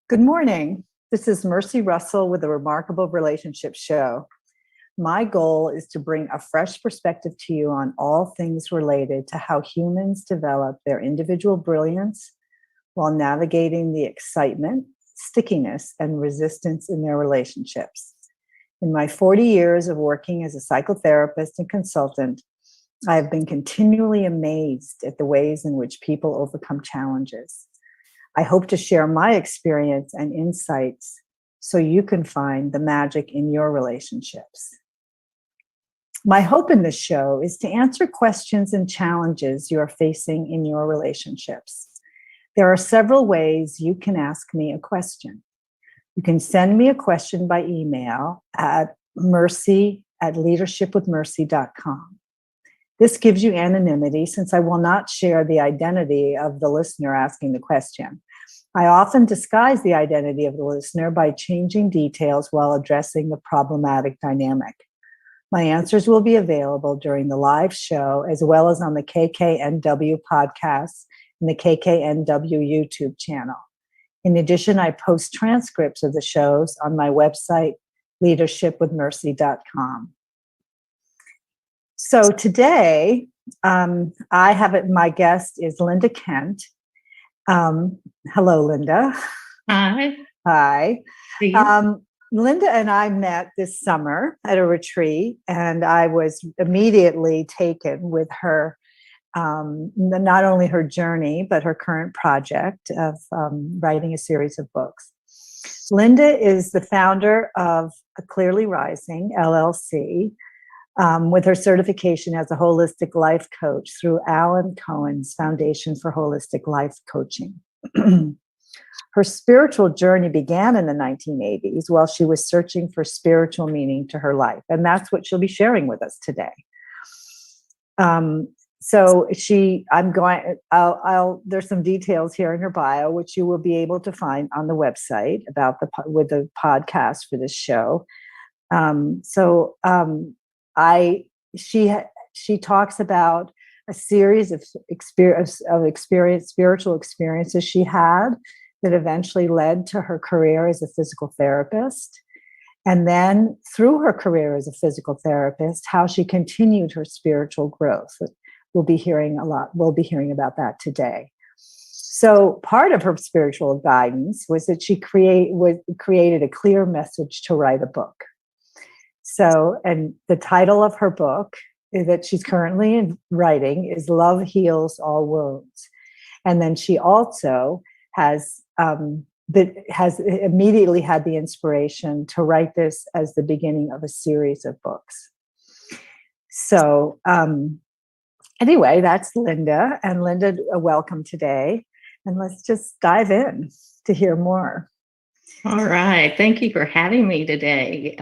Good morning. This is Mercy Russell with the Remarkable Relationship Show. My goal is to bring a fresh perspective to you on all things related to how humans develop their individual brilliance while navigating the excitement, stickiness, and resistance in their relationships. In my 40 years of working as a psychotherapist and consultant, I have been continually amazed at the ways in which people overcome challenges. I hope to share my experience and insights so you can find the magic in your relationships. My hope in this show is to answer questions and challenges you are facing in your relationships. There are several ways you can ask me a question. You can send me a question by email at mercy@leadershipwithmercy.com. This gives you anonymity since I will not share the identity of the listener asking the question. I often disguise the identity of the listener by changing details while addressing the problematic dynamic. My answers will be available during the live show as well as on the KKNW podcast and the KKNW YouTube channel. In addition, I post transcripts of the shows on my website, leadershipwithmercy.com. So today, I have it. My guest is Linda Kent. Hello, Linda. Hi. Hi. Linda and I met this summer at a retreat, and I was immediately taken with her, not only her journey, but her current project of writing a series of books. Linda is the founder of Clearly Rising, LLC, with her certification as a holistic life coach through Cohen's Foundation for Holistic Life Coaching. Her spiritual journey began in the 1980s while she was searching for spiritual meaning to her life. And that's what she'll be sharing with us today. There's some details here in her bio, which you will be able to find on the website with the podcast for this show. She talks about a series of spiritual experiences she had that eventually led to her career as a physical therapist. And then through her career as a physical therapist, how she continued her spiritual growth. We'll be hearing about that today. So part of her spiritual guidance was that she created a clear message to write a book. So, and the title of her book that she's currently writing is Love Heals All Wounds. And then she also has immediately had the inspiration to write this as the beginning of a series of books. So anyway, that's Linda. And Linda, welcome today. And let's just dive in to hear more. All right. Thank you for having me today.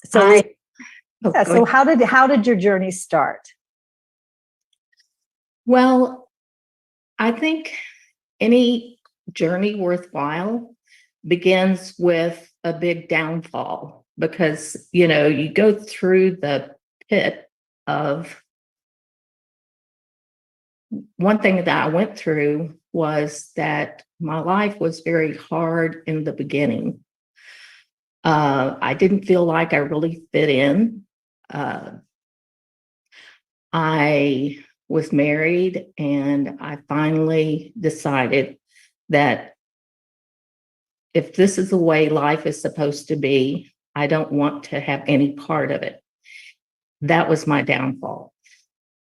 So how did your journey start? Well, I think any journey worthwhile begins with a big downfall because, you go through the pit of one thing that I went through was that my life was very hard in the beginning. I didn't feel like I really fit in. I was married and I finally decided that if this is the way life is supposed to be, I don't want to have any part of it. That was my downfall.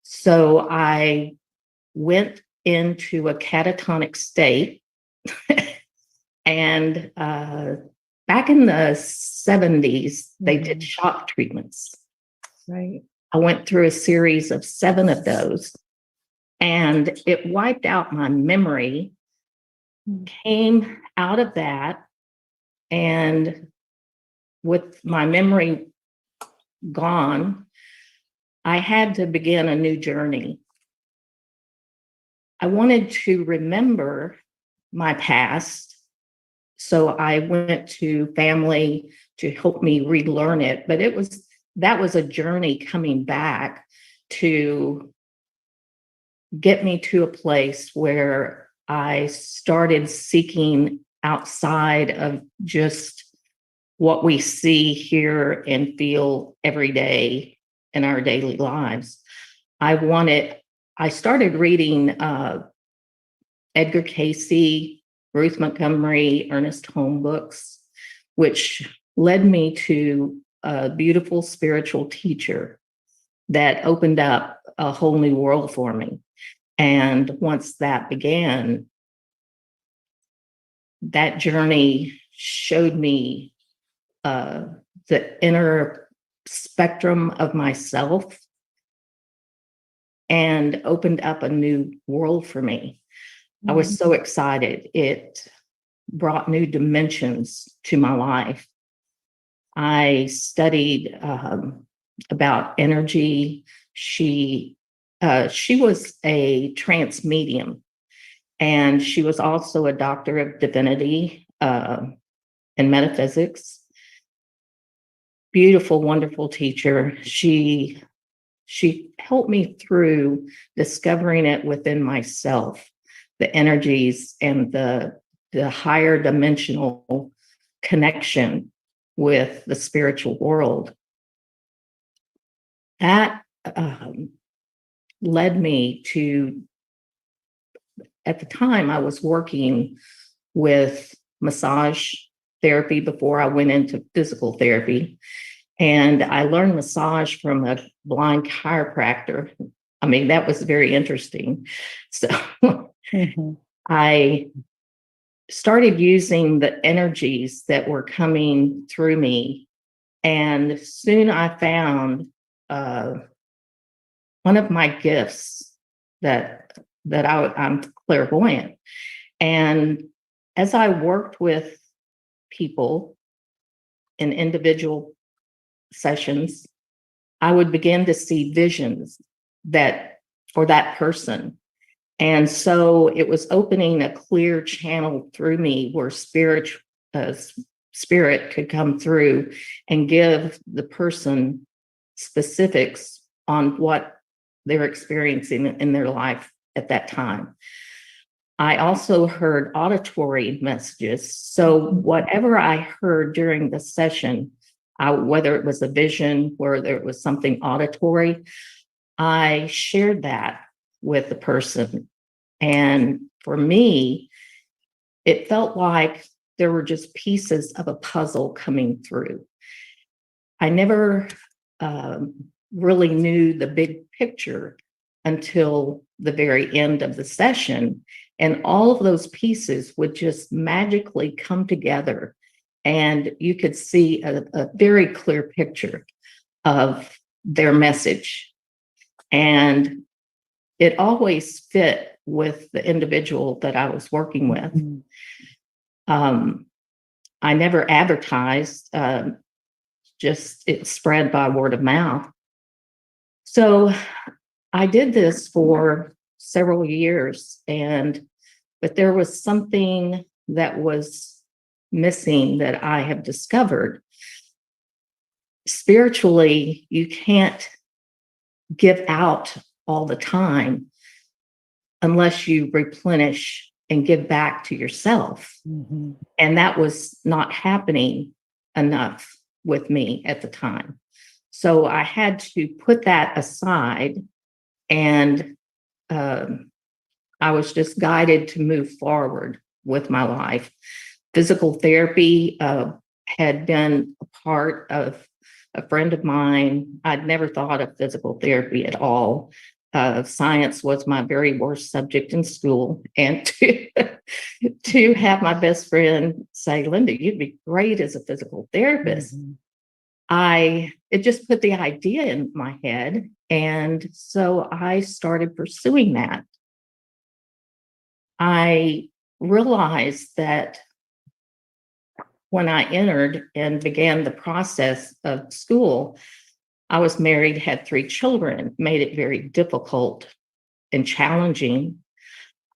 So I went into a catatonic state and back in the 70s, they did shock treatments. Right. I went through a series of 7 of those, and it wiped out my memory, came out of that, and with my memory gone, I had to begin a new journey. I wanted to remember my past. So I went to family to help me relearn it, but that was a journey coming back to get me to a place where I started seeking outside of just what we see, hear, and feel every day in our daily lives. I started reading Edgar Cayce, Ruth Montgomery, Ernest Holmes books, which led me to a beautiful spiritual teacher that opened up a whole new world for me. And once that began, that journey showed me the inner spectrum of myself and opened up a new world for me. I was so excited. It brought new dimensions to my life. I studied about energy. She was a trance medium, and she was also a doctor of divinity and metaphysics. Beautiful, wonderful teacher. She helped me through discovering it within myself, the energies and the higher dimensional connection with the spiritual world. That led me to, at the time, I was working with massage therapy before I went into physical therapy. And I learned massage from a blind chiropractor. I mean, that was very interesting. So I started using the energies that were coming through me. And soon I found one of my gifts that I'm clairvoyant. And as I worked with people in individual sessions, I would begin to see visions that for that person. And so it was opening a clear channel through me where spirit could come through and give the person specifics on what they're experiencing in their life at that time. I also heard auditory messages. So whatever I heard during the session, whether it was a vision, whether it was something auditory, I shared that with the person. And for me, it felt like there were just pieces of a puzzle coming through. I never really knew the big picture until the very end of the session. And all of those pieces would just magically come together. And you could see a very clear picture of their message. And it always fit with the individual that I was working with. I never advertised, just it spread by word of mouth. So I did this for several years, but there was something that was missing that I have discovered. Spiritually, you can't give out all the time unless you replenish and give back to yourself. And that was not happening enough with me at the time. So I had to put that aside, and I was just guided to move forward with my life. Physical therapy had been a part of a friend of mine. I'd never thought of physical therapy at all. Science was my very worst subject in school. And to have my best friend say, Linda, you'd be great as a physical therapist. It just put the idea in my head. And so I started pursuing that. I realized that when I entered and began the process of school, I was married, had 3 children, made it very difficult and challenging.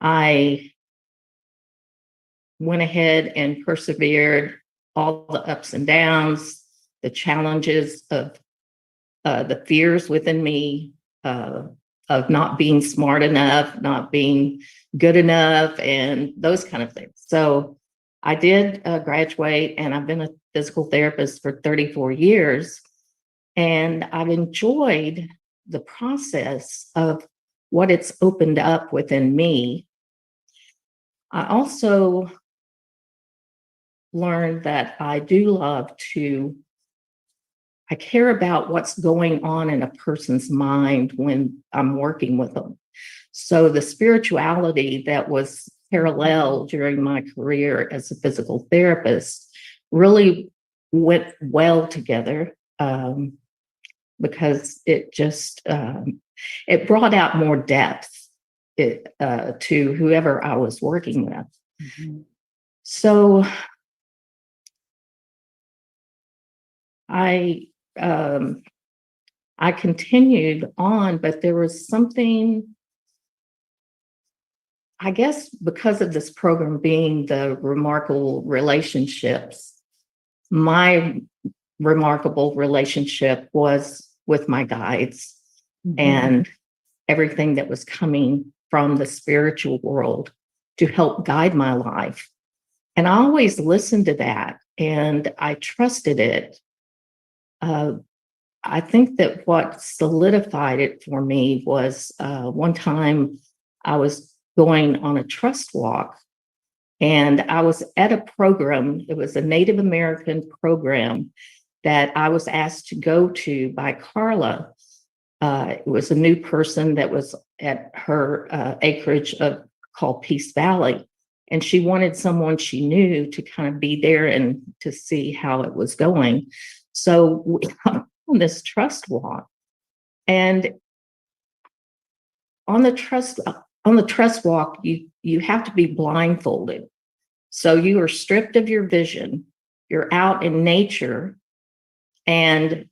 I went ahead and persevered all the ups and downs, the challenges of the fears within me, of of not being smart enough, not being good enough, and those kind of things. So I did graduate, and I've been a physical therapist for 34 years. And I've enjoyed the process of what it's opened up within me. I also learned that I do love to, I care about what's going on in a person's mind when I'm working with them. So the spirituality that was parallel during my career as a physical therapist really went well together, because it just it brought out more depth to whoever I was working with. Mhm. So I um, I continued on, but there was something, I guess, because of this program being the remarkable relationships. My remarkable relationship was with my guides Mhm. and everything that was coming from the spiritual world to help guide my life. And I always listened to that and I trusted it. Uh, I think that what solidified it for me was one time I was going on a trust walk and I was at a program. It was a Native American program that I was asked to go to by Carla. It was a new person that was at her acreage called Peace Valley. And she wanted someone she knew to kind of be there and to see how it was going. So we on this trust walk. And on the trust walk, you have to be blindfolded. So you are stripped of your vision. You're out in nature, and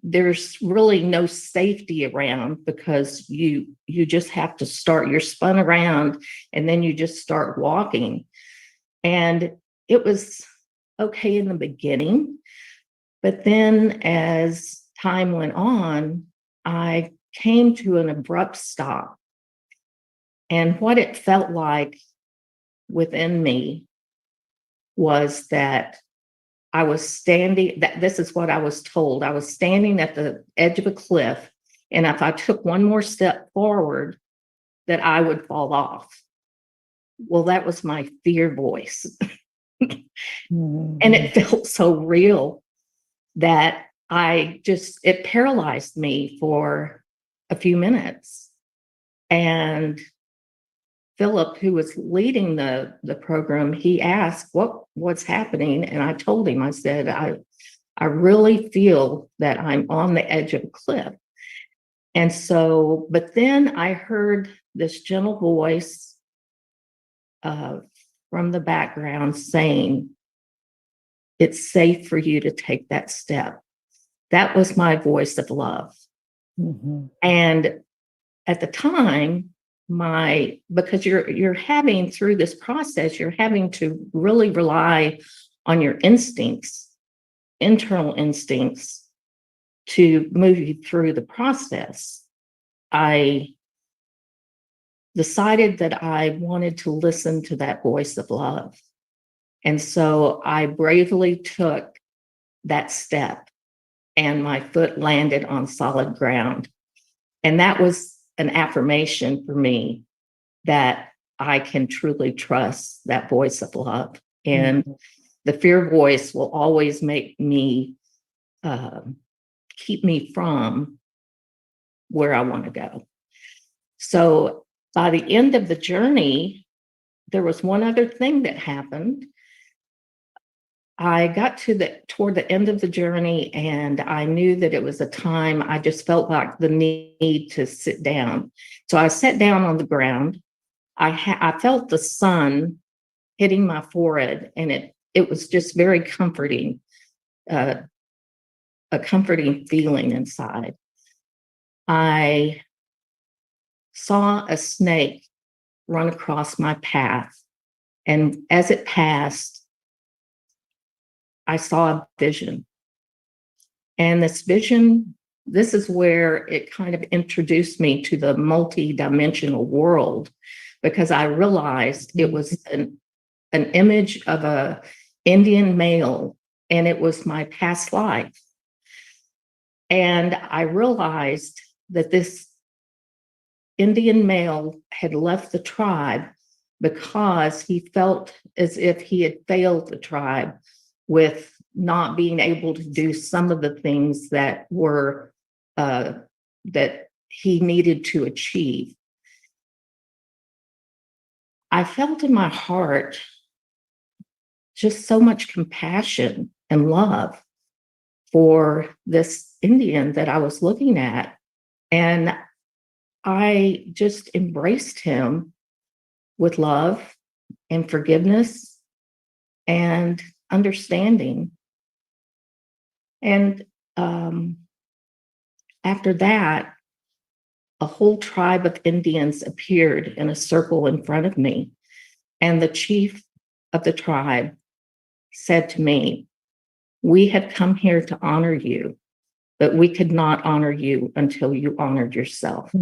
there's really no safety around because you just have to start. You're spun around, and then you just start walking. And it was okay in the beginning, but then as time went on, I came to an abrupt stop. And what it felt like within me was that I was standing, that this is what I was told. I was standing at the edge of a cliff. And if I took one more step forward, that I would fall off. Well, that was my fear voice. Mhm. And it felt so real that it paralyzed me for a few minutes. And Philip, who was leading the program, he asked what's happening. And I told him, I said, I really feel that I'm on the edge of a cliff. And so, but then I heard this gentle voice uh, from the background saying, it's safe for you to take that step. That was my voice of love. Mhm. And at the time, because you're having through this process, you're having to really rely on your instincts, internal instincts, to move you through the process. I decided that I wanted to listen to that voice of love. And so I bravely took that step and my foot landed on solid ground. And that was an affirmation for me that I can truly trust that voice of love. And Mhm. the fear voice will always make me, keep me from where I want to go. So by the end of the journey, there was one other thing that happened. I got toward the end of the journey, and I knew that it was a time I just felt like the need to sit down. So I sat down on the ground. I felt the sun hitting my forehead, and it was just very comforting, uh, a comforting feeling inside. I saw a snake run across my path, and as it passed, I saw a vision. And this vision this is where it kind of introduced me to the multi-dimensional world, because I realized it was an image of a Indian male, and it was my past life. And I realized that this Indian male had left the tribe because he felt as if he had failed the tribe with not being able to do some of the things that were that he needed to achieve. I felt in my heart just so much compassion and love for this Indian that I was looking at. And I just embraced him with love and forgiveness and understanding. And after that, a whole tribe of Indians appeared in a circle in front of me. And the chief of the tribe said to me, "We had come here to honor you, but we could not honor you until you honored yourself."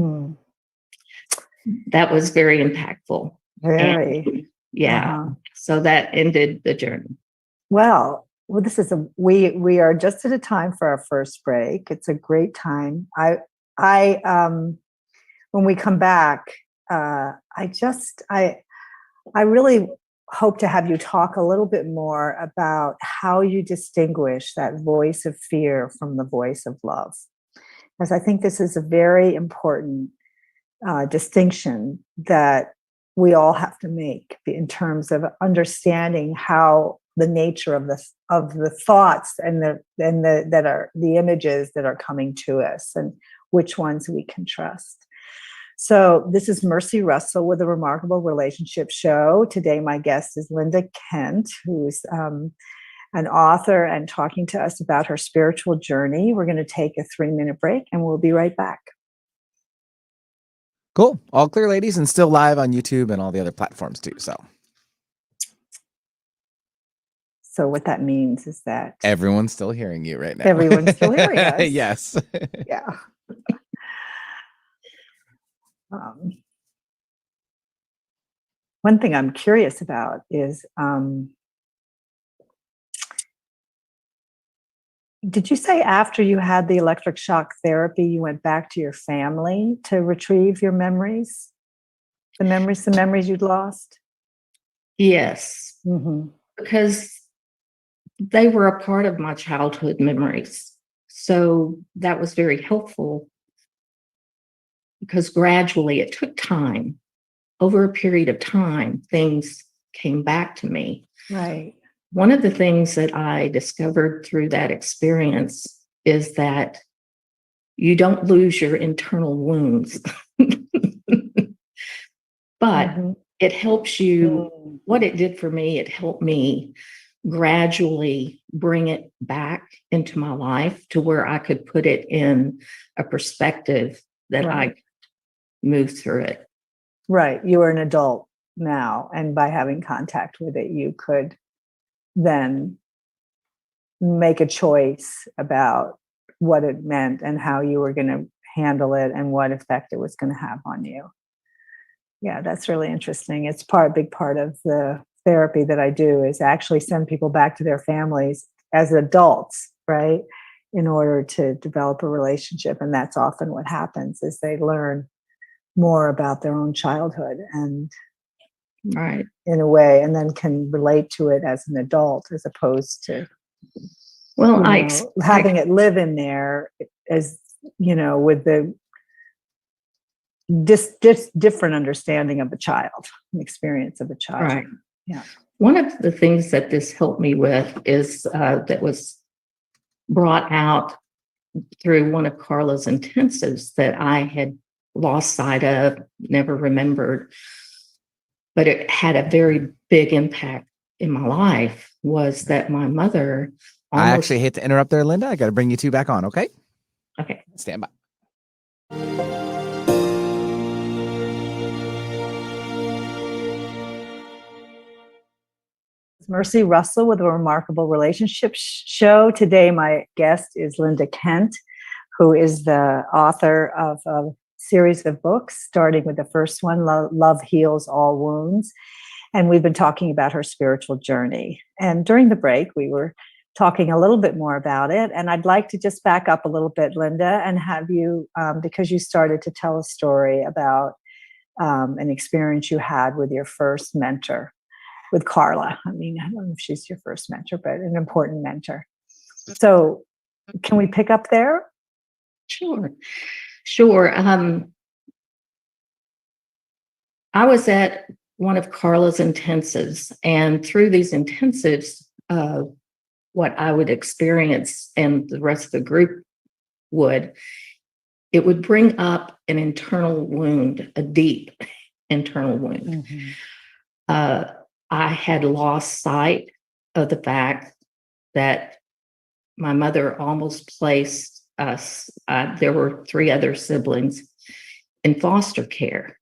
That was very impactful. Very. And, yeah. So that ended the journey. Well, this is we are just at a time for our first break. It's a great time. When we come back, I really hope to have you talk a little bit more about how you distinguish that voice of fear from the voice of love, because I think this is a very important distinction that we all have to make in terms of understanding how the nature of the thoughts and that are the images that are coming to us, and which ones we can trust. So this is Mercy Russell with the Remarkable Relationship Show. Today, my guest is Linda Kent, who's an author and talking to us about her spiritual journey. We're going to take a 3-minute break and we'll be right back. Cool. All clear, ladies, and still live on YouTube and all the other platforms too. So what that means is that everyone's still hearing you right now. Everyone's still hearing us. Yes. Yeah. One thing I'm curious about is, did you say after you had the electric shock therapy, you went back to your family to retrieve your memories? The memories you'd lost? Yes. Because they were a part of my childhood memories. So that was very helpful, because gradually it took time. Over a period of time, things came back to me. Right. One of the things that I discovered through that experience is that you don't lose your internal wounds, but it helps you. What it did for me, it helped me gradually bring it back into my life to where I could put it in a perspective that I could move through it. Right. You are an adult now, and by having contact with it, you could then make a choice about what it meant and how you were going to handle it and what effect it was going to have on you. Yeah, that's really interesting. It's a big part of the therapy that I do is actually send people back to their families as adults, right? In order to develop a relationship. And that's often what happens is they learn more about their own childhood and in a way, and then can relate to it as an adult as opposed to having it live in there as, with the different understanding of the child, the experience of the child. Right. Yeah. One of the things that this helped me with is that was brought out through one of Carla's intensives that I had lost sight of, never remembered, but it had a very big impact in my life, was that my mother I actually hate to interrupt there, Linda. I got to bring you two back on, okay? Okay. Stand by. Mercy Russell with the Remarkable Relationship Show. Today, my guest is Linda Kent, who is the author of a series of books, starting with the first one, Love Heals All Wounds. And we've been talking about her spiritual journey. And during the break, we were talking a little bit more about it. And I'd like to just back up a little bit, Linda, and have you, because you started to tell a story about an experience you had with your first mentor, with Carla. I mean, I don't know if she's your first mentor, but an important mentor. So can we pick up there? Sure. I was at one of Carla's intensives, and through these intensives, what I would experience and the rest of the group it would bring up an internal wound, a deep internal wound. I had lost sight of the fact that my mother almost placed us, there were 3 other siblings, in foster care.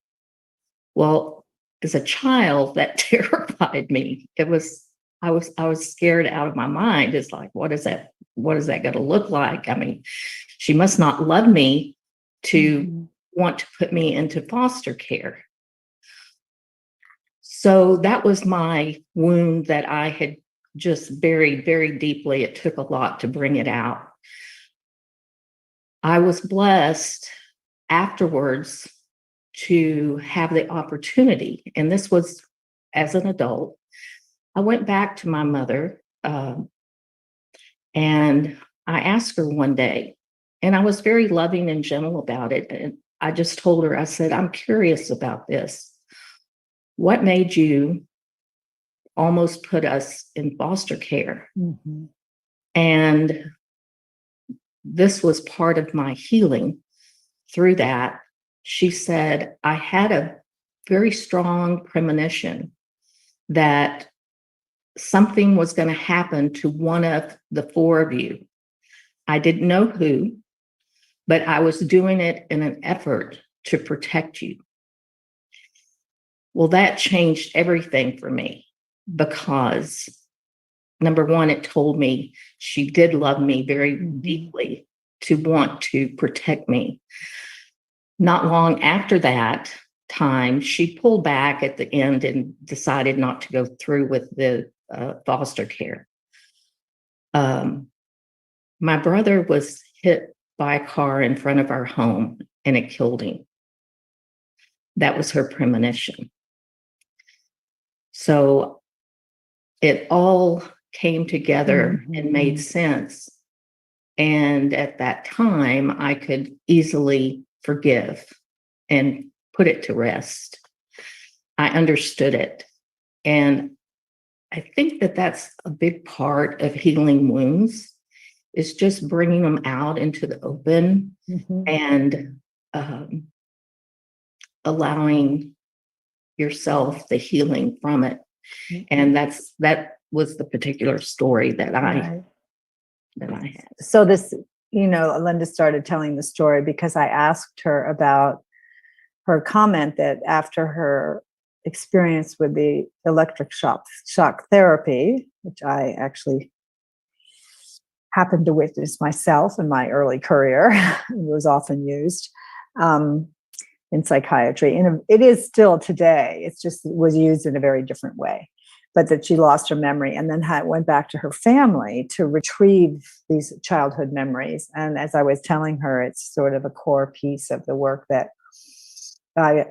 Well, as a child, that terrified me. I was scared out of my mind. It's like, what is that going to look like? I mean, she must not love me to want to put me into foster care. So that was my wound that I had just buried very deeply. It took a lot to bring it out. I was blessed afterwards to have the opportunity, and this was as an adult. I went back to my mother and I asked her one day, and I was very loving and gentle about it. And I just told her, I said, I'm curious about this. What made you almost put us in foster care? And this was part of my healing through that. She said, I had a very strong premonition that something was going to happen to one of the 4 of you. I didn't know who, but I was doing it in an effort to protect you. Well, that changed everything for me, because number one, it told me she did love me very deeply to want to protect me. Not long after that time, she pulled back at the end and decided not to go through with the foster care. My brother was hit by a car in front of our home, and it killed him. That was her premonition. So it all came together and made sense. And at that time, I could easily forgive and put it to rest. I understood it. And I think that that's a big part of healing wounds, is just bringing them out into the open and allowing yourself the healing from it. And that was the particular story that I had. So this, Linda started telling the story because I asked her about her comment that after her experience with the electric shock therapy, which I actually happened to witness myself in my early career, it was often used in psychiatry. And it is still today. It's just was used in a very different way. But that she lost her memory and then went back to her family to retrieve these childhood memories. And as I was telling her, it's sort of a core piece of the work that I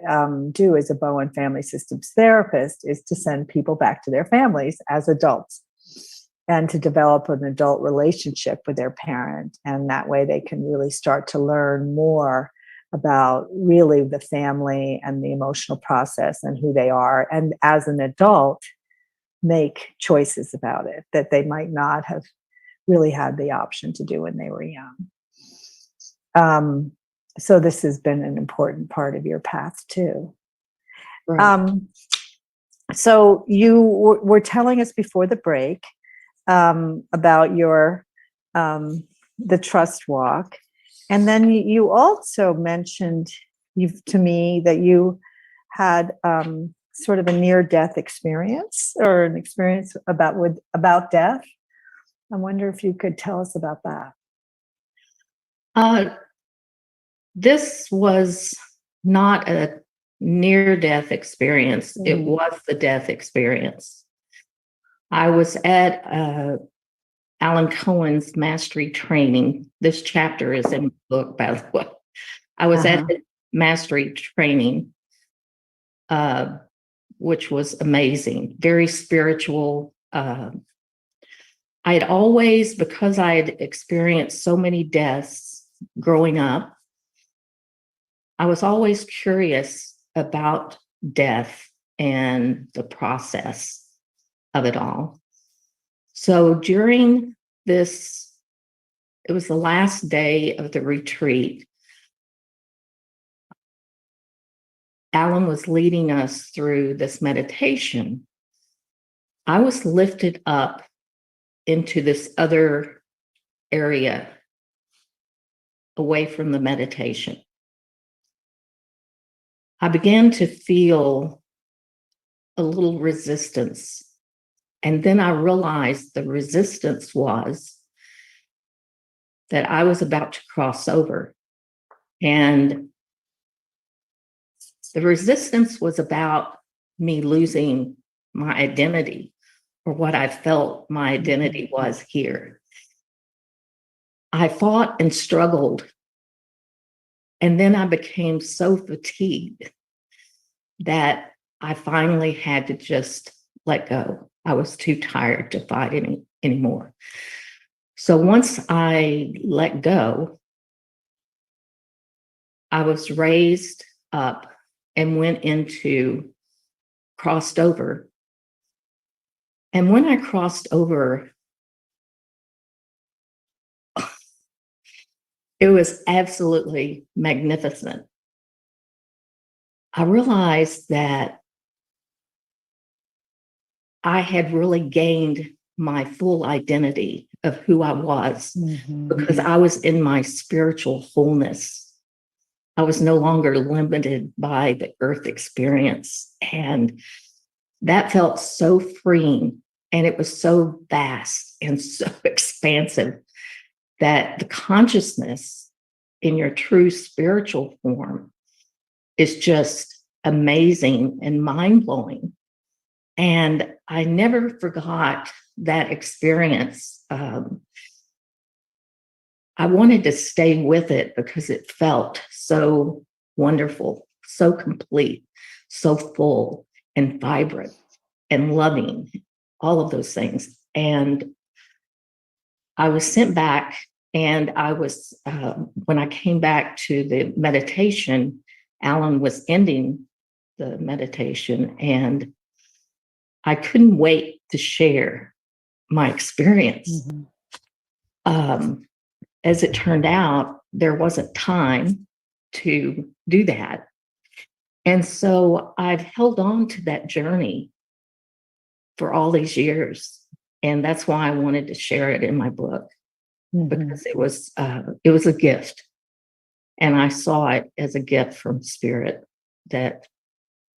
do as a Bowen family systems therapist, is to send people back to their families as adults and to develop an adult relationship with their parent. And that way they can really start to learn more about really the family and the emotional process and who they are. And as an adult, make choices about it that they might not have really had the option to do when they were young. So this has been an important part of your path too. Right. So you were telling us before the break about your the trust walk, and then you also mentioned to me that you had sort of a near-death experience, or an experience about death. I wonder if you could tell us about that. Uh, this was not a near-death experience. It was the death experience. I was at Alan Cohen's mastery training. This chapter is in the book, by the way. I was at the mastery training, which was amazing, very spiritual. I had always, because I had experienced so many deaths growing up, I was always curious about death and the process of it all. So during this, it was the last day of the retreat. Alan was leading us through this meditation. I was lifted up into this other area away from the meditation. I began to feel a little resistance. And then I realized the resistance was that I was about to cross over. And the resistance was about me losing my identity, or what I felt my identity was here. I fought and struggled. And then I became so fatigued that I finally had to just let go. I was too tired to fight anymore. So once I let go, I was raised up and went into, crossed over. And when I crossed over, it was absolutely magnificent. I realized that I had really gained my full identity of who I was, because I was in my spiritual wholeness. I was no longer limited by the earth experience. And that felt so freeing. And it was so vast and so expansive that the consciousness in your true spiritual form is just amazing and mind-blowing. And I never forgot that experience. I wanted to stay with it because it felt so wonderful, so complete, so full and vibrant and loving, all of those things. And I was sent back, and I was, when I came back to the meditation, Alan was ending the meditation, and I couldn't wait to share my experience. As it turned out, there wasn't time to do that. And so I've held on to that journey for all these years. And that's why I wanted to share it in my book, because it was a gift. And I saw it as a gift from Spirit that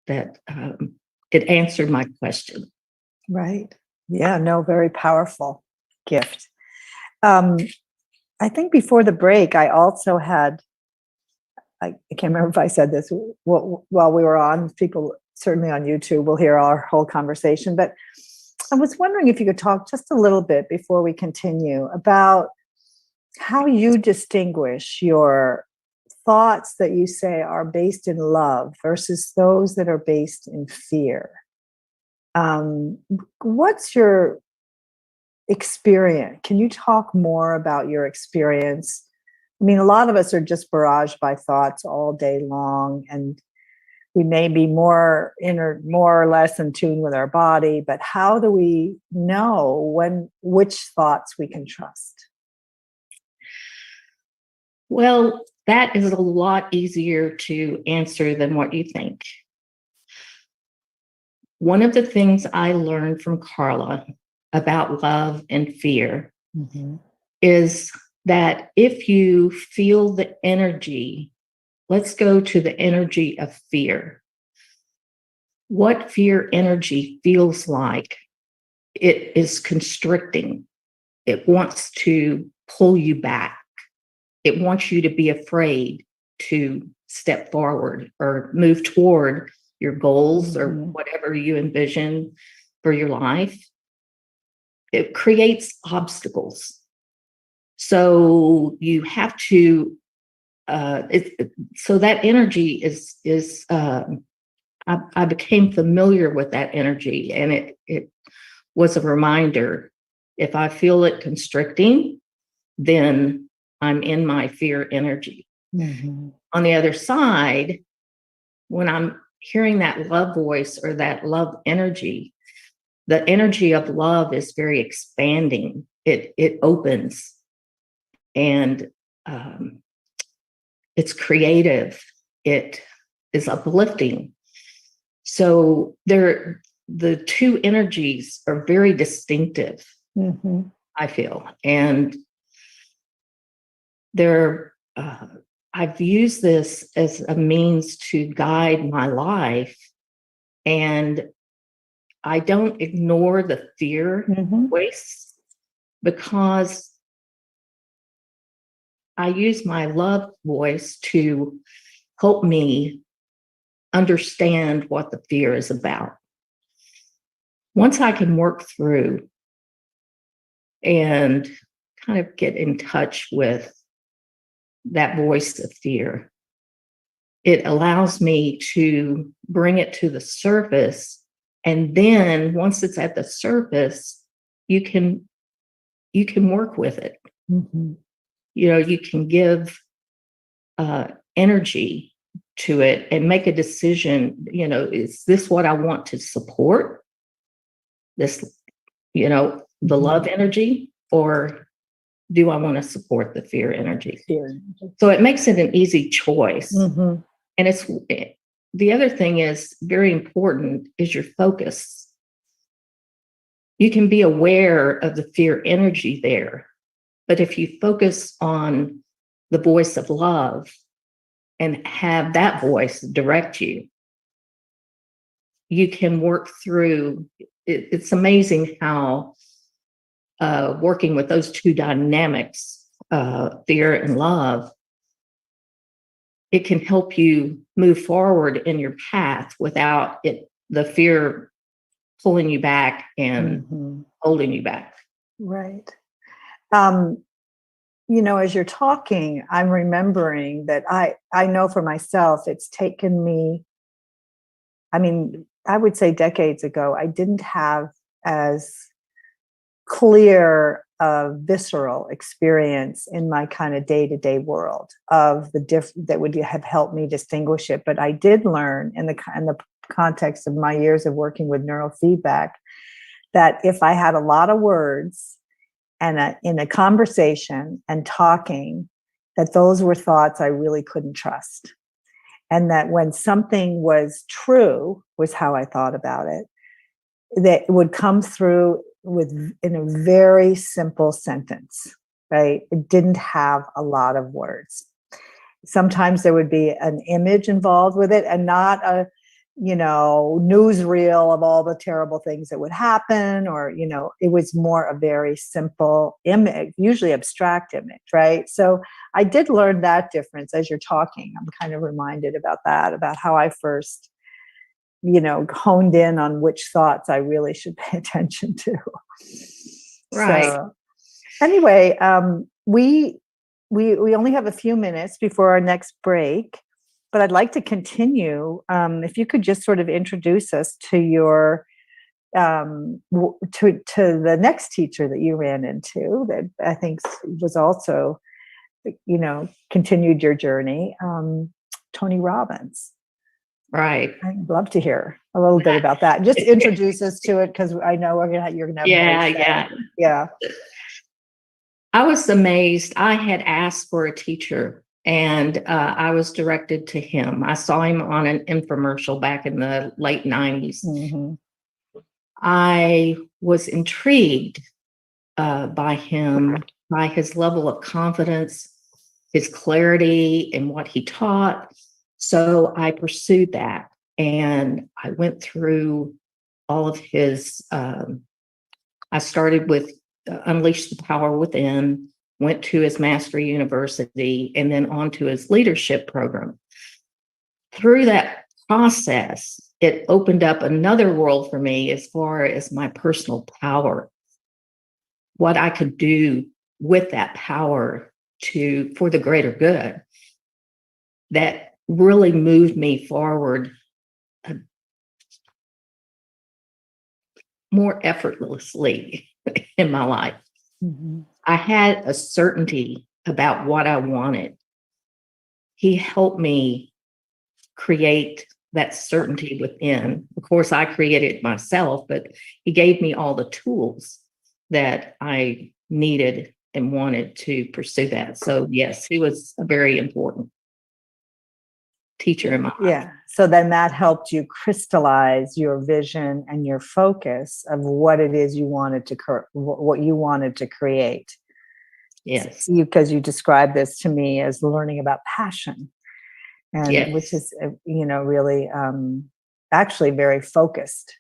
it answered my question. Right. Yeah, no, very powerful gift. I think before the break, I also had, I can't remember if I said this while we were on, people certainly on YouTube will hear our whole conversation, but I was wondering if you could talk just a little bit before we continue about how you distinguish your thoughts that you say are based in love versus those that are based in fear. What's your experience? Can you talk more about your experience? I mean, a lot of us are just barraged by thoughts all day long, and we may be more or less in tune with our body, but how do we know which thoughts we can trust? Well, that is a lot easier to answer than what you think. One of the things I learned from Carla about love and fear is that if you feel the energy, let's go to the energy of fear. What fear energy feels like, it is constricting. It wants to pull you back. it wants you to be afraid to step forward or move toward your goals or whatever you envision for your life. It creates obstacles. So you have to, so that energy is I became familiar with that energy, and it was a reminder. If I feel it constricting, then I'm in my fear energy. On the other side, when I'm hearing that love voice or that love energy, the energy of love is very expanding. It opens, and it's creative. It is uplifting. So the two energies are very distinctive, I feel. And I've used this as a means to guide my life, and I don't ignore the fear voice, because I use my love voice to help me understand what the fear is about. Once I can work through and kind of get in touch with that voice of fear, it allows me to bring it to the surface. And then once it's at the surface, you can work with it. You can give energy to it and make a decision. Is this what I want to support? This, the love energy, or do I want to support the fear energy? So it makes it an easy choice. And the other thing is very important is your focus. You can be aware of the fear energy there, but if you focus on the voice of love and have that voice direct you, you can work through it. It's amazing how working with those two dynamics, fear and love, it can help you move forward in your path without the fear pulling you back and holding you back. Right. As you're talking, I'm remembering that I know for myself, it's taken me, I would say decades ago, I didn't have as clear a visceral experience in my kind of day-to-day world of that would have helped me distinguish it. But I did learn in the context of my years of working with neurofeedback that if I had a lot of words and in a conversation and talking, that those were thoughts I really couldn't trust. And that when something was true, was how I thought about it, that it would come through in a very simple sentence, right? It didn't have a lot of words. Sometimes there would be an image involved with it, and not a newsreel of all the terrible things that would happen, or it was more a very simple image, usually abstract image, right? So I did learn that difference as you're talking. I'm kind of reminded about that, about how I first honed in on which thoughts I really should pay attention to. Right. So, anyway, we only have a few minutes before our next break, but I'd like to continue. If you could just sort of introduce us to your to the next teacher that you ran into, that I think was also, continued your journey, Tony Robbins. Right. I'd love to hear a little bit about that. Just introduce us to it, because I know you're gonna have yeah. I was amazed. I had asked for a teacher, and I was directed to him. I saw him on an infomercial back in the late 90s. I was intrigued by him, by his level of confidence, his clarity in what he taught. So I pursued that, and I went through all of his, I started with Unleash the Power Within, went to his master university, and then on to his leadership program. Through that process, it opened up another world for me as far as my personal power, what I could do with that power for the greater good. That really moved me forward more effortlessly in my life. Mm-hmm. I had a certainty about what I wanted. He helped me create that certainty within. Of course, I created it myself, but he gave me all the tools that I needed and wanted to pursue that. So yes, he was a very important teacher in my life. Yeah. So then that helped you crystallize your vision and your focus of what it is you wanted to what you wanted to create. Yes. Because you described this to me as learning about passion, and Yes. which is really actually very focused.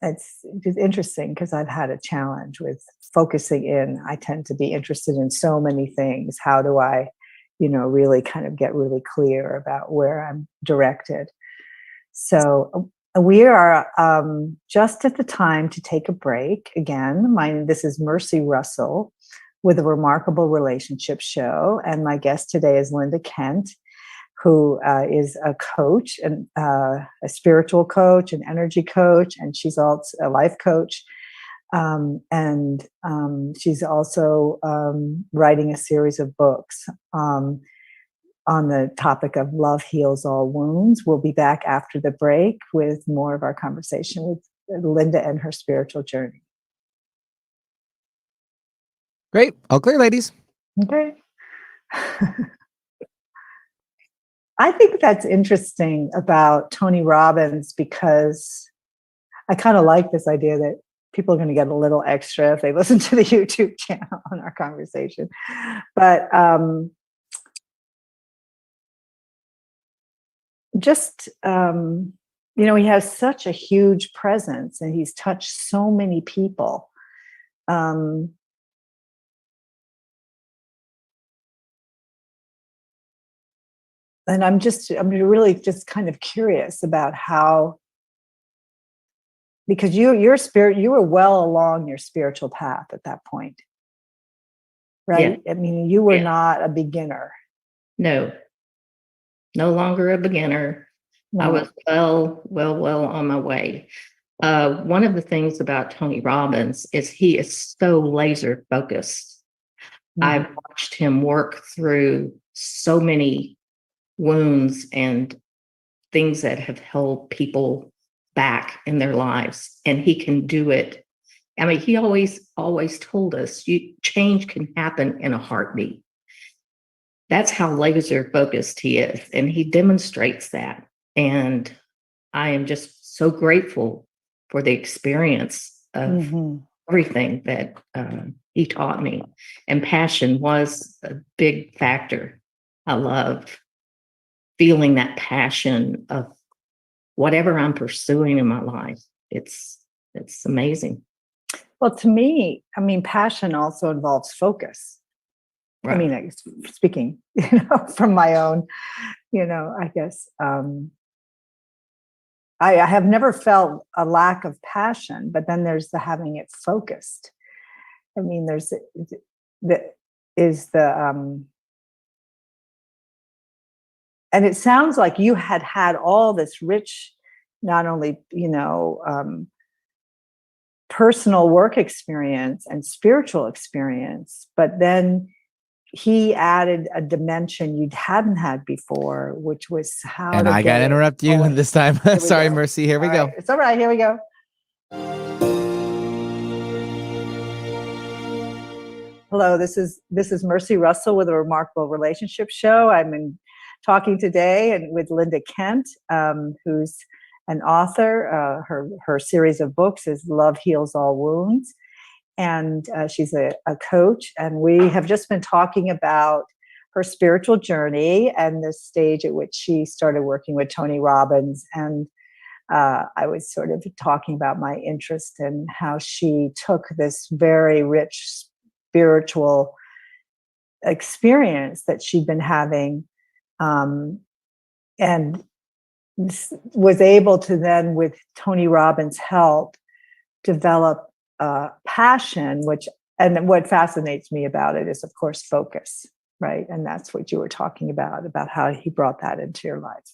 It's interesting because I've had a challenge with focusing in. I tend to be interested in so many things. How do I really kind of get really clear about where I'm directed? So we are just at the time to take a break. Again, this is Mercy Russell with a Remarkable Relationship Show. And my guest today is Linda Kent, who is a coach, and a spiritual coach, an energy coach, and she's also a life coach. And she's also writing a series of books on the topic of love heals all wounds. We'll be back after the break with more of our conversation with Linda and her spiritual journey. Great. All clear, ladies. Okay. I think that's interesting about Tony Robbins, because I kind of like this idea that people are going to get a little extra if they listen to the YouTube channel on our conversation. But he has such a huge presence, and he's touched so many people. And I'm really just kind of curious about how, because you were well along your spiritual path at that point, right? Yeah. I mean, you were not a beginner. No longer a beginner. No. I was well on my way. One of the things about Tony Robbins is he is so laser focused. Mm-hmm. I've watched him work through so many wounds and things that have held people back in their lives, and he can do it. I mean, he always told us, change can happen in a heartbeat. That's how laser focused he is, and he demonstrates that. And I am just so grateful for the experience of everything that he taught me. And passion was a big factor. I love feeling that passion of whatever I'm pursuing in my life. It's amazing. Well, to me, I mean, passion also involves focus. Right. I mean, speaking, from my own, I guess, I have never felt a lack of passion, but then there's the having it focused. I mean, and it sounds like you had all this rich, not only, personal work experience and spiritual experience, but then he added a dimension you hadn't had before, which was how. And I got to interrupt you this time. Sorry, Mercy. Here we go. It's all right. Here we go. Hello, this is Mercy Russell with a Remarkable Relationship Show. I'm talking today and with Linda Kent, who's an author. Her series of books is Love Heals All Wounds. And she's a coach. And we have just been talking about her spiritual journey and the stage at which she started working with Tony Robbins. And I was sort of talking about my interest in how she took this very rich spiritual experience that she'd been having, and was able to then, with Tony Robbins' help, develop passion, and what fascinates me about it is, of course, focus, right? And that's what you were talking about how he brought that into your life.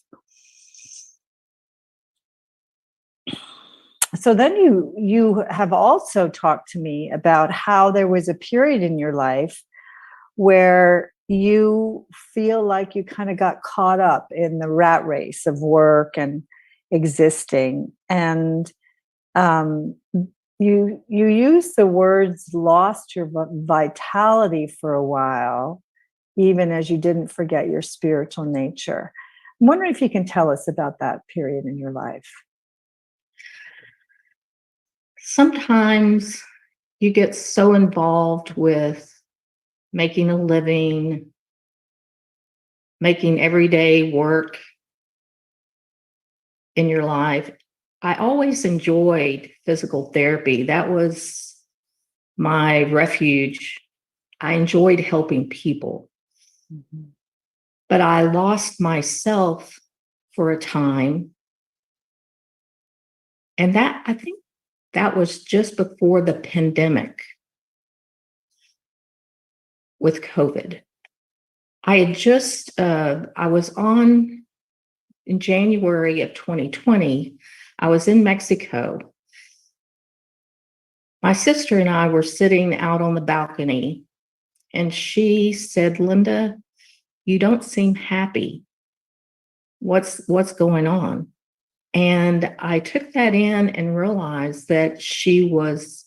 So then you have also talked to me about how there was a period in your life where you feel like you kind of got caught up in the rat race of work and existing. And you use the words lost your vitality for a while, even as you didn't forget your spiritual nature. I'm wondering if you can tell us about that period in your life. Sometimes you get so involved with making a living, making everyday work in your life. I always enjoyed physical therapy. That was my refuge. I enjoyed helping people. Mm-hmm. But I lost myself for a time. And I think that was just before the pandemic with COVID. I had just, I was on in January of 2020, I was in Mexico. My sister and I were sitting out on the balcony, and she said, "Linda, you don't seem happy. What's going on?" And I took that in and realized that she was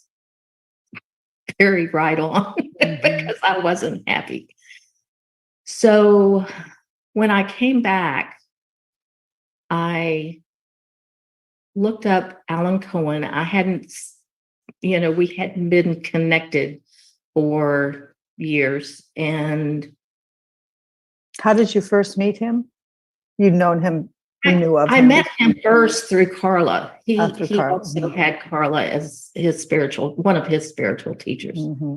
very right on because I wasn't happy. So when I came back, I looked up Alan Cohen. I hadn't, we hadn't been connected for years. And how did you first meet him? You'd known him, you knew of him. I met him first through Carla. He Carla. also had Carla as one of his spiritual teachers. Mm-hmm.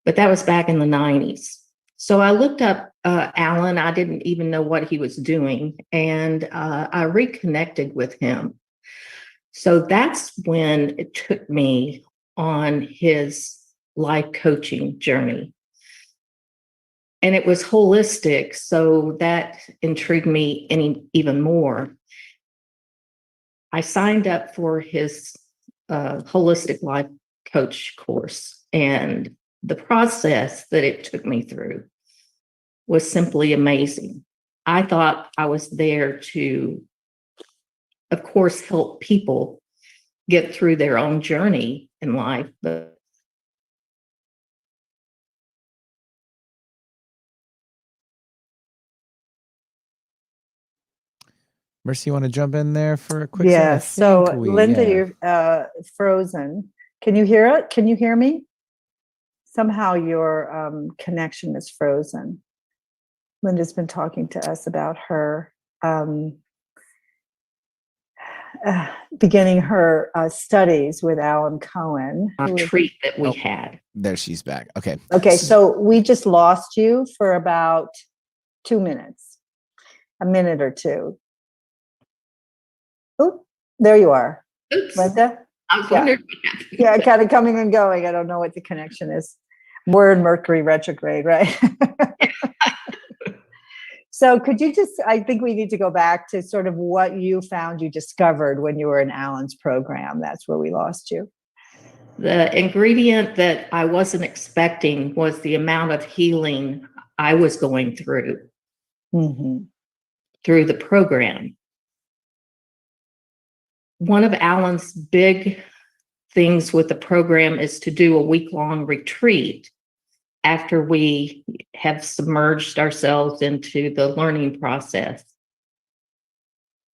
But that was back in the 90s. So I looked up Alan. I didn't even know what he was doing. And I reconnected with him. So that's when it took me on his life coaching journey. And it was holistic. So that intrigued me even more. I signed up for his holistic life coach course. And the process that it took me through was simply amazing. I thought I was there to, of course, help people get through their own journey in life. But Mercy, you want to jump in there for a quick second? second? So Linda, you're frozen. Can you hear it? Can you hear me? Somehow your connection is frozen. Linda's been talking to us about her beginning her studies with Alan Cohen. A treat that we had. There, she's back. Okay. Okay, so we just lost you for about 2 minutes, a minute or two. Oh, there you are. Oops. Linda? I was wondering. Yeah, kind of coming and going. I don't know what the connection is. We're in Mercury retrograde, right? So could you I think we need to go back to sort of what you discovered when you were in Alan's program. That's where we lost you. The ingredient that I wasn't expecting was the amount of healing I was going through through the program. One of Alan's big things with the program is to do a week-long retreat after we have submerged ourselves into the learning process.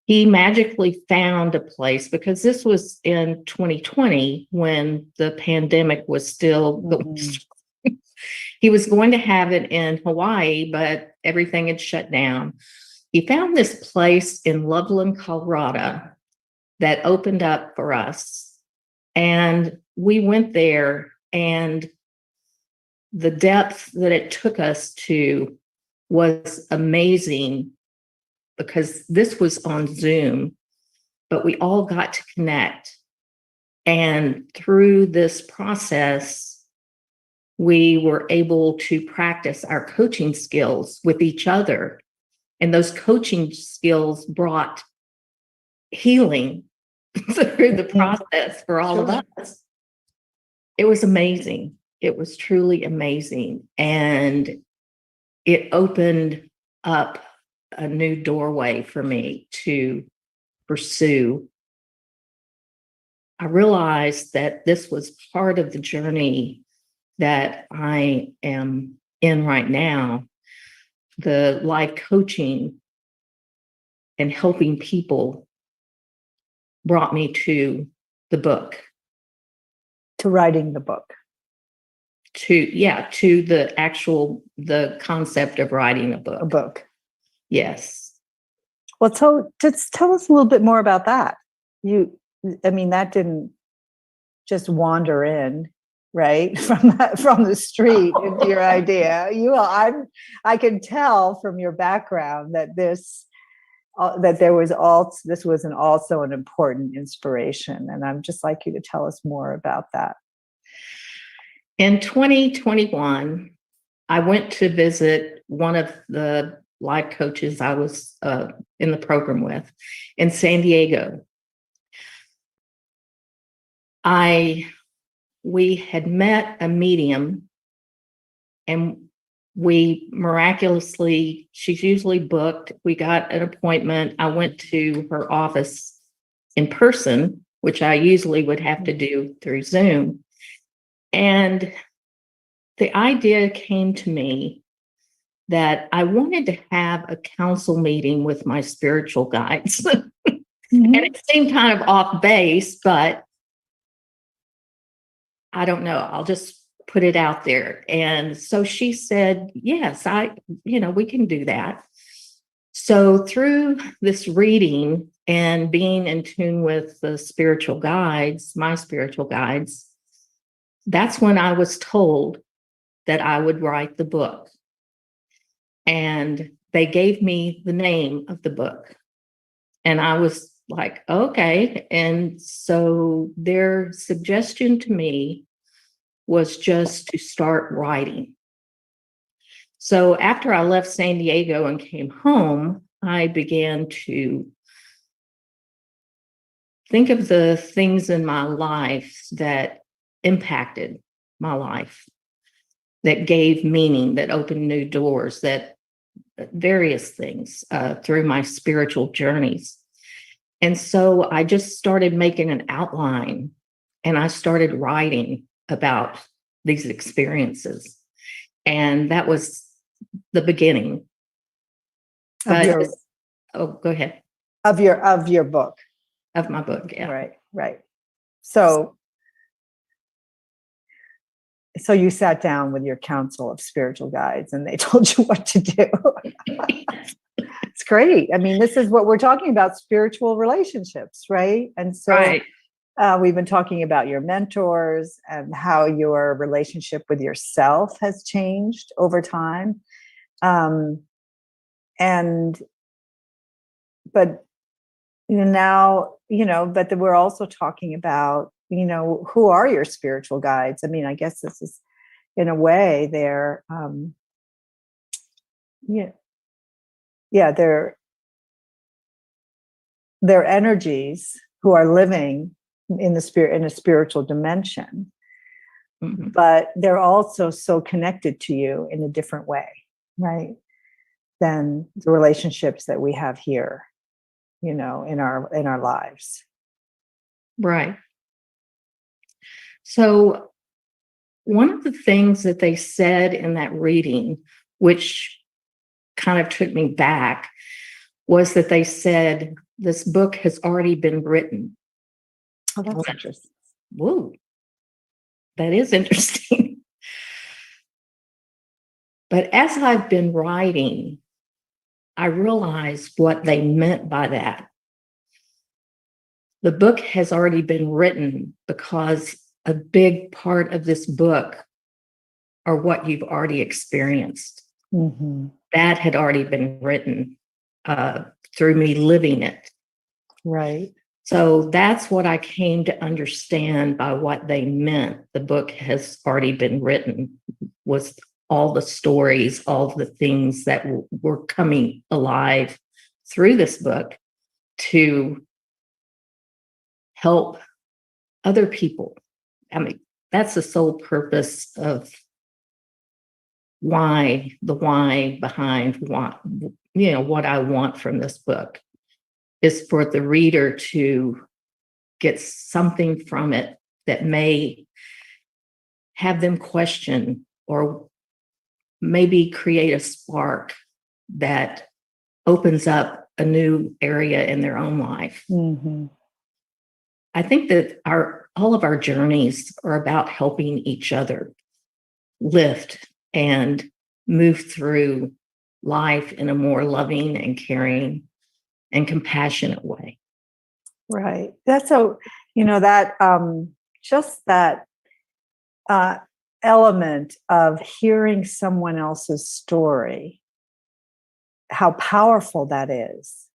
He magically found a place, because this was in 2020 when the pandemic was still, he was going to have it in Hawaii, but everything had shut down. He found this place in Loveland, Colorado that opened up for us. And we went there, and the depth that it took us to was amazing, because this was on Zoom, but we all got to connect. And through this process, we were able to practice our coaching skills with each other. And those coaching skills brought healing through the process for all of us. It was amazing. It was truly amazing. And it opened up a new doorway for me to pursue. I realized that this was part of the journey that I am in right now, the life coaching and helping people brought me to the book. To writing the book. To the concept of writing a book. A book. Yes. Well, just tell us a little bit more about that. That didn't just wander in, right? From the street into your idea. I can tell from your background that this was also an important inspiration. And I'm just like you to tell us more about that. In 2021, I went to visit one of the life coaches I was in the program with in San Diego. We had met a medium, and we miraculously, she's usually booked. We got an appointment. I went to her office in person, which I usually would have to do through Zoom. And the idea came to me that I wanted to have a council meeting with my spiritual guides. Mm-hmm. And it seemed kind of off base, but I don't know. I'll just put it out there. And so she said, yes, we can do that. So through this reading and being in tune with the spiritual guides, my spiritual guides, that's when I was told that I would write the book. And they gave me the name of the book. And I was like, okay. And so their suggestion to me was just to start writing. So after I left San Diego and came home, I began to think of the things in my life that impacted my life, that gave meaning, that opened new doors, that various things through my spiritual journeys. And so I just started making an outline, and I started writing about these experiences. And that was the beginning. Go ahead. Of your book. Of my book, yeah. Right. So you sat down with your council of spiritual guides and they told you what to do. It's great. I mean, this is what we're talking about, spiritual relationships, right? And so right. We've been talking about your mentors and how your relationship with yourself has changed over time. But we're also talking about, who are your spiritual guides? I mean, I guess this is, in a way, they're energies who are living in a spiritual dimension, Mm-hmm. but they're also so connected to you in a different way, right, than the relationships that we have here, in our lives. Right. So one of the things that they said in that reading, which kind of took me back, was that they said, this book has already been written. Oh, that's interesting. Whoa, that is interesting. But as I've been writing, I realized what they meant by that. The book has already been written because a big part of this book are what you've already experienced. Mm-hmm. That had already been written through me living it. Right. So that's what I came to understand by what they meant. The book has already been written, was all the stories, all the things that were coming alive through this book to help other people. I mean, that's the sole purpose of the why behind what I want from this book is for the reader to get something from it that may have them question or maybe create a spark that opens up a new area in their own life. Mm-hmm. I think that all of our journeys are about helping each other lift and move through life in a more loving and caring and compassionate way. Right. That's so, that just that element of hearing someone else's story, how powerful that is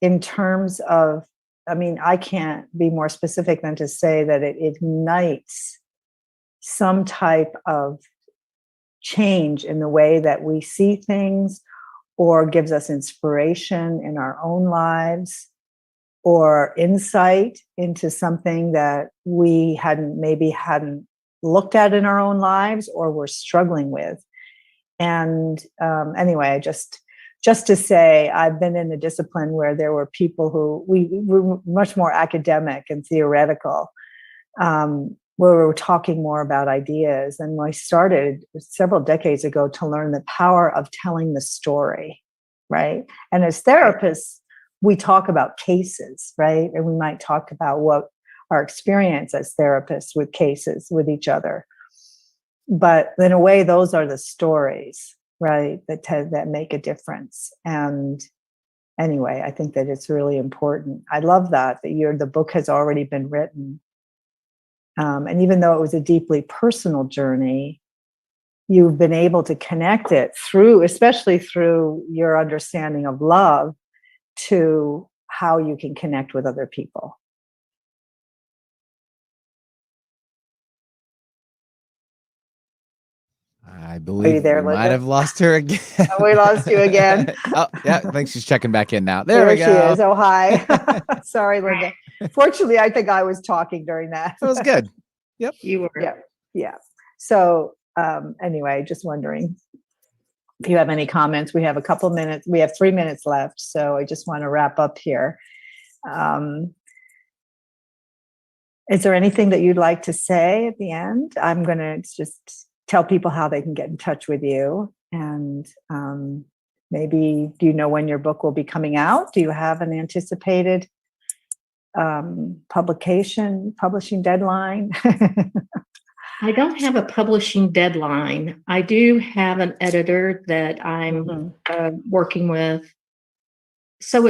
in terms of, I can't be more specific than to say that it ignites some type of change in the way that we see things, or gives us inspiration in our own lives, or insight into something that we hadn't looked at in our own lives or were struggling with. And anyway, just to say, I've been in a discipline where there were people who we were much more academic and theoretical, where we were talking more about ideas. And I started several decades ago to learn the power of telling the story, right? And as therapists, we talk about cases, right? And we might talk about what our experience as therapists with cases with each other. But in a way, those are the stories, right, that make a difference. And anyway, I think that it's really important. I love that the book has already been written. And even though it was a deeply personal journey, you've been able to connect it especially through your understanding of love, to how you can connect with other people. I Are you believe there, we might Linda? have lost her again. Oh, we lost you again. Oh, yeah. I think she's checking back in now. There we she go. is. Oh, hi. Sorry, Linda. Fortunately, I think I was talking during that. That was good. Yep. You were. Yeah. So anyway, just wondering if you have any comments. We have a couple minutes. We have 3 minutes left. So I just want to wrap up here. Is there anything that you'd like to say at the end? I'm going to just tell people how they can get in touch with you. And maybe, do you know when your book will be coming out? Do you have an anticipated publishing deadline? I don't have a publishing deadline. I do have an editor that I'm working with. So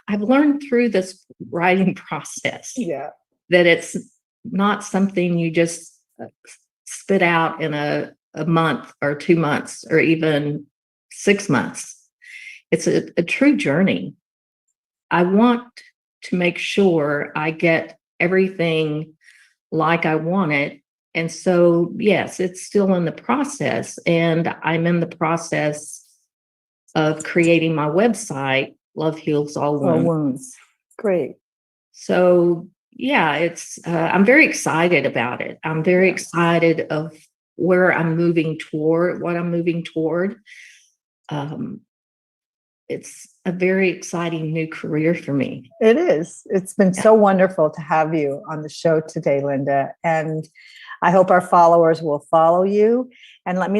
I've learned through this writing process that it's not something you just spit out in a month or 2 months or even 6 months. It's a true journey. I want to make sure I get everything like I want it. And so, yes, it's still in the process. And I'm in the process of creating my website, Love Heals All Wounds. Great. So, yeah, I'm very excited about it. I'm very excited of where I'm moving toward, what I'm moving toward. It's a very exciting new career for me. It is. It's been so wonderful to have you on the show today, Linda. And I hope our followers will follow you. And let me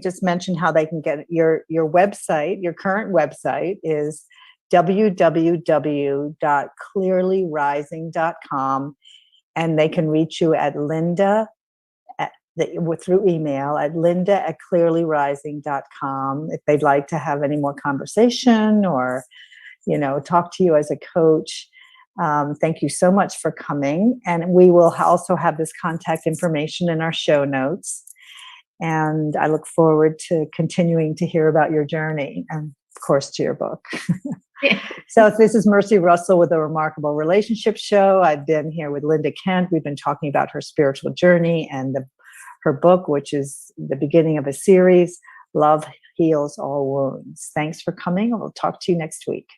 just mention how they can get your website. Your current website is www.clearlyrising.com, and they can reach you at through email at linda@clearlyrising.com if they'd like to have any more conversation or, talk to you as a coach. Thank you so much for coming. And we will also have this contact information in our show notes. And I look forward to continuing to hear about your journey and, of course, to your book. So this is Mercy Russell with the Remarkable Relationship Show. I've been here with Linda Kent. We've been talking about her spiritual journey and her book, which is the beginning of a series, Love Heals All Wounds. Thanks for coming. I'll talk to you next week.